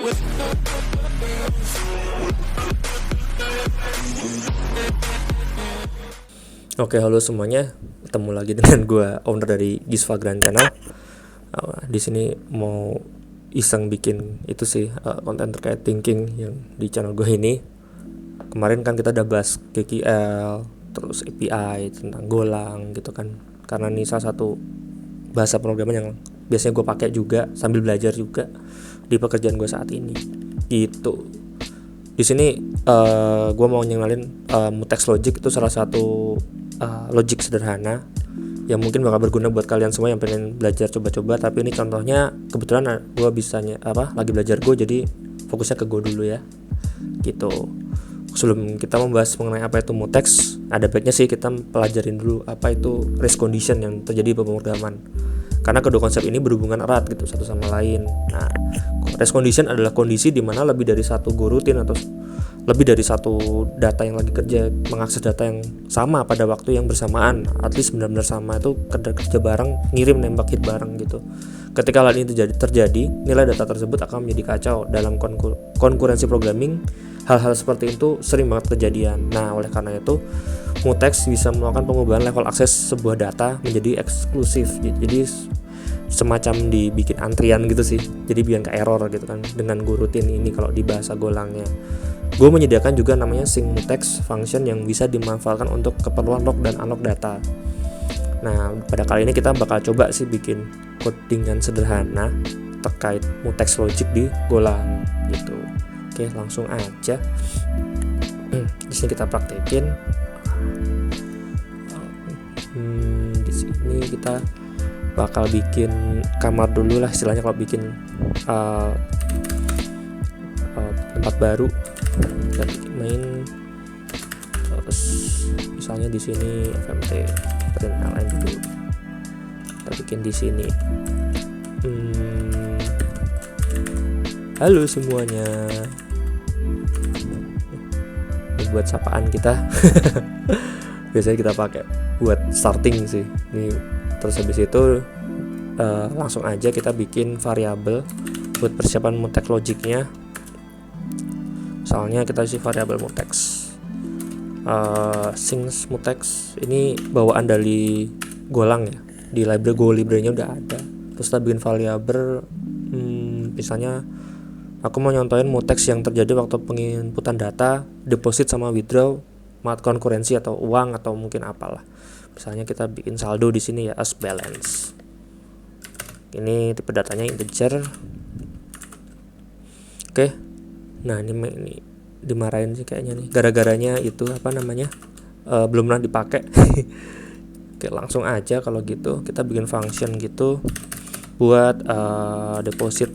Oke, halo semuanya. Ketemu lagi dengan gue, owner dari Gisva Grand Channel. Di sini mau iseng bikin itu sih, konten terkait thinking yang di channel gue ini. Kemarin kan kita udah bahas GKL, terus API, tentang Golang gitu kan. Karena ini salah satu bahasa pemrograman yang biasanya gue pakai juga sambil belajar juga di pekerjaan gue saat ini. Gitu. Di sini gue mau ngenalin mutex logic. Itu salah satu logic sederhana yang mungkin bakal berguna buat kalian semua yang pengen belajar coba-coba. Tapi ini contohnya kebetulan gue bisanya lagi belajar gue, jadi fokusnya ke gue dulu ya gitu. Sebelum kita membahas mengenai apa itu mutex, ada baiknya sih kita pelajarin dulu apa itu race condition yang terjadi di pemrograman, karena kedua konsep ini berhubungan erat gitu satu sama lain. Nah, race condition adalah kondisi di mana lebih dari satu goroutine atau lebih dari satu data yang lagi kerja mengakses data yang sama pada waktu yang bersamaan, at least benar-benar sama, itu kerja bareng, ngirim nembak hit bareng gitu. Ketika hal ini terjadi, nilai data tersebut akan menjadi kacau. Dalam konkurensi programming, hal-hal seperti itu sering banget kejadian. Nah, oleh karena itu mutex bisa melakukan pengubahan level akses sebuah data menjadi eksklusif. Jadi semacam dibikin antrian gitu sih, jadi biar ke error gitu kan dengan goroutine ini kalau di bahasa Golangnya. Gue menyediakan juga namanya sync mutex function yang bisa dimanfaatkan untuk keperluan lock dan unlock data. Nah, pada kali ini kita bakal coba sih bikin codingan sederhana terkait mutex logic di Golang gitu. Oke, langsung aja. Di sini kita praktekin. Di sini kita bakal bikin kamar dulu lah istilahnya kalau bikin tempat baru. Kita bikin main, terus misalnya di sini fmt println dulu. Kita bikin di sini. Halo semuanya. Ini buat sapaan kita. Biasanya kita pakai buat starting sih. Ini terus habis itu langsung aja kita bikin variabel buat persiapan mutex logicnya. Misalnya kita isi variabel mutex sync mutex, ini bawaan dari Golang ya, di library Go library-nya udah ada. Terus kita bikin variabel misalnya aku mau nyontohin mutex yang terjadi waktu penginputan data, deposit sama withdraw, mat konkurensi atau uang atau mungkin apalah. Misalnya kita bikin saldo di sini ya, as balance. Ini tipe datanya integer. Oke. Nah, ini dimarahin sih kayaknya nih. Gara-garanya itu belum pernah dipakai. Oke, langsung aja kalau gitu kita bikin function gitu buat deposit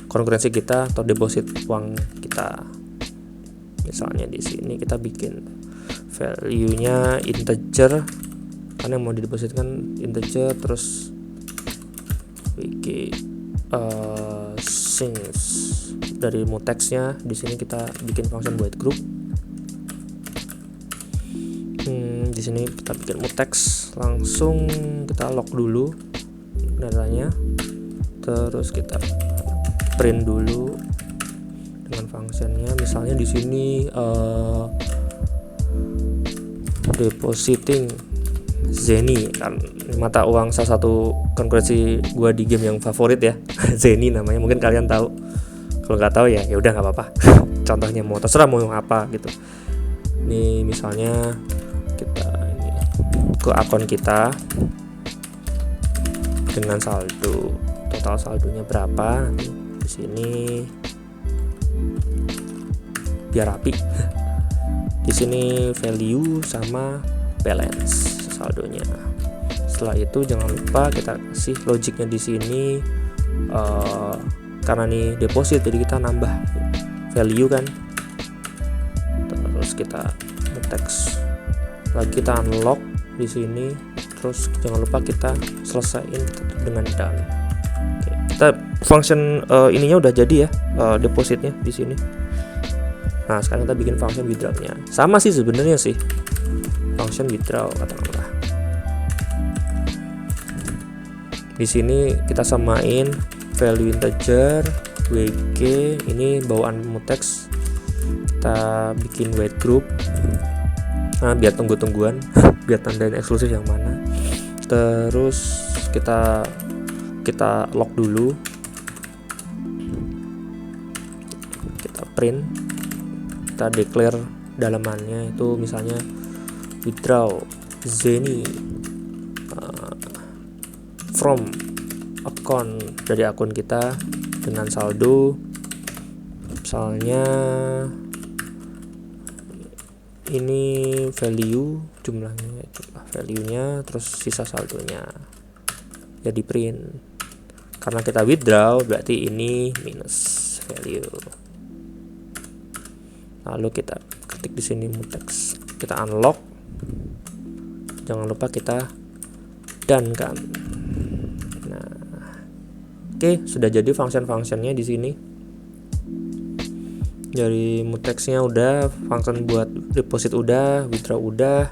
konkurensi kita atau deposit uang kita. Misalnya di sini kita bikin value-nya integer, kan yang mau didepositkan integer, terus sync dari mutexnya. Di sini kita bikin function void group. Di sini kita bikin mutex, langsung kita lock dulu datanya, terus kita print dulu dengan functionnya. Misalnya di sini depositing Zeni, kan mata uang salah satu konkurensi gua di game yang favorit ya. Zeni namanya, mungkin kalian tahu. Kalau nggak tahu ya udah nggak apa-apa. Contohnya mau terserah mau apa gitu. Ini misalnya kita ini ke akun kita dengan saldo, total saldonya berapa nanti di sini biar rapi. Di sini value sama balance saldonya. Setelah itu jangan lupa kita kasih logiknya di sini. Karena nih deposit jadi kita nambah value kan, terus kita mutex lagi, kita unlock di sini, terus jangan lupa kita selesaiin dengan done. Oke, kita function ininya udah jadi ya, depositnya di sini. Nah, sekarang kita bikin function withdrawnya. Sama sih sebenarnya sih, function withdraw katakanlah. Di sini kita samain value integer WG ini bawaan mutex, kita bikin wait group biar tunggu-tungguan biar tandain eksklusif yang mana. Terus kita lock dulu, kita print, kita declare dalamannya itu misalnya withdraw Zeni from account, dari akun kita dengan saldo misalnya ini value, jumlah value-nya, terus sisa saldonya ya di print. Karena kita withdraw berarti ini minus value. Lalu kita ketik di sini mutex, kita unlock, jangan lupa kita done kan. Nah, oke, sudah jadi function-functionnya di sini. Dari mutexnya udah, function buat deposit udah, withdraw udah.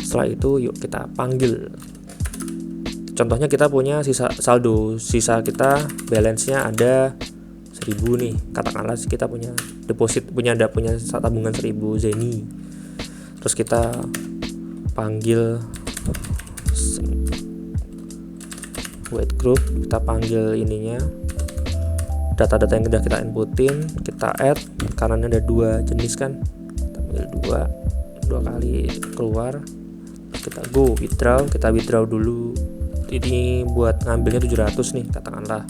Setelah itu yuk kita panggil. Contohnya kita punya saldo sisa kita, balance-nya ada 1000 nih. Katakanlah kita punya deposit, punya tabungan 1000 Zeni. Terus kita panggil wait group, kita panggil ininya, data-data yang udah kita inputin, kita add, karena ini ada 2 jenis kan, kita ambil 2 kali keluar, kita go withdraw, kita withdraw dulu. Ini buat ngambilnya 700 nih katakanlah.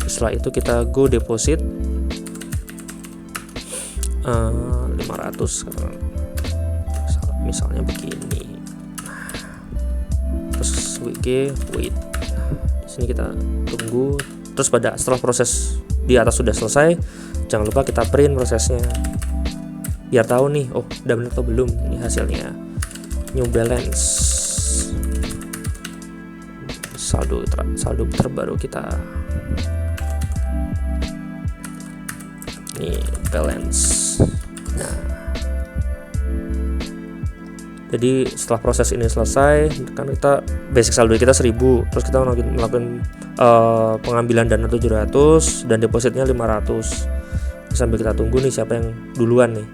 Setelah itu kita go deposit 500 misalnya begini. Terus wait. Di sini kita tunggu. Terus setelah proses di atas sudah selesai, jangan lupa kita print prosesnya biar tahu nih, oh udah benar atau belum ini hasilnya. New balance, saldo terbaru kita. Ini balance. Nah, jadi setelah proses ini selesai, kan kita basic saldo kita 1000, terus kita melakukan pengambilan dana 700 dan depositnya 500. Sambil kita tunggu nih siapa yang duluan nih.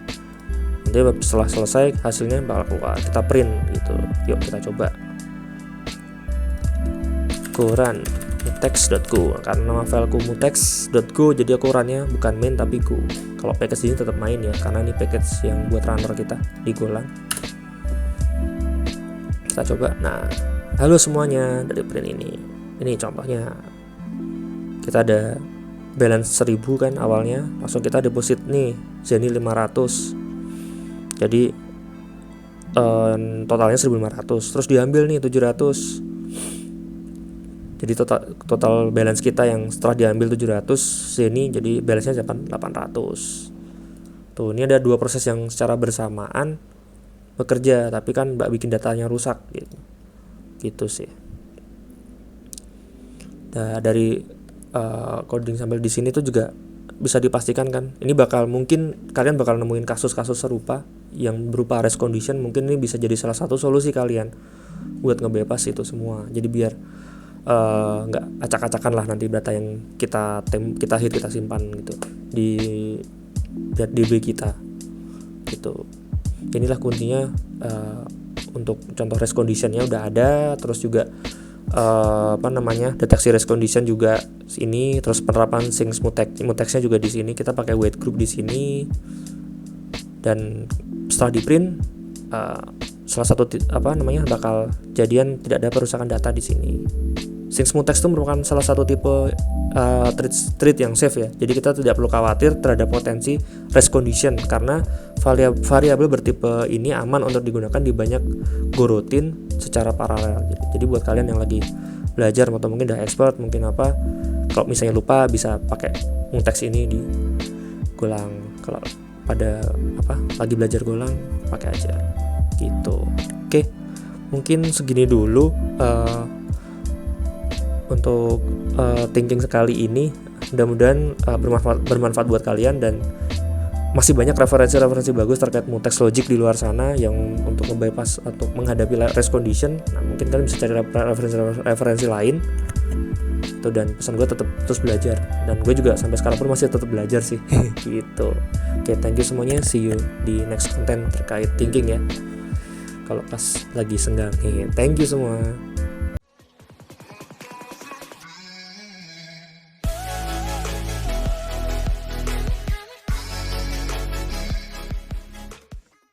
Nanti setelah selesai hasilnya bakal keluar, kita print gitu. Yuk kita coba. Go run mutex.go, karena nama fileku mutex.go jadi aku runnya bukan main tapi go. Kalau package ini tetap main ya, karena ini package yang buat runner kita di Golang. Kita coba. Nah, halo semuanya, dari print ini contohnya. Kita ada balance 1000 kan awalnya, langsung kita deposit nih Zeni 500. Jadi totalnya 1500, terus diambil nih 700. Jadi total balance kita yang setelah diambil 700 Zeni, jadi balance-nya 800. Tuh, ini ada 2 proses yang secara bersamaan bekerja, tapi kan Mbak bikin datanya rusak gitu. Gitu sih. Nah, dari coding sampai di sini tuh juga bisa dipastikan kan, ini mungkin kalian bakal nemuin kasus-kasus serupa yang berupa race condition. Mungkin ini bisa jadi salah satu solusi kalian buat ngebypass itu semua. Jadi biar nggak acak-acakan lah nanti data yang kita simpan gitu di DB kita gitu. Inilah kuncinya. Untuk contoh race conditionnya udah ada, terus juga deteksi race condition juga ini, terus penerapan sync mutexnya juga di sini. Kita pakai wait group di sini, dan setelah di print salah satu bakal jadian tidak ada perusakan data di sini. Sync mutex itu merupakan salah satu tipe thread yang safe ya. Jadi kita tidak perlu khawatir terhadap potensi race condition, karena variabel bertipe ini aman untuk digunakan di banyak goroutine secara paralel. Jadi buat kalian yang lagi belajar atau mungkin udah expert, mungkin kalau misalnya lupa bisa pakai mutex ini di Golang. Kalau pada lagi belajar Golang pakai aja gitu. Oke, mungkin segini dulu untuk thinking sekali ini. Mudah-mudahan bermanfaat buat kalian, dan masih banyak referensi bagus terkait mutex logic di luar sana yang untuk nge-bypass atau menghadapi race condition. Nah, mungkin kalian bisa cari referensi lain gitu. Dan pesan gue tetap terus belajar, dan gue juga sampai sekarang pun masih tetap belajar sih gitu. Oke, thank you semuanya, see you di next konten terkait thinking ya, kalau pas lagi senggang. Thank you semua.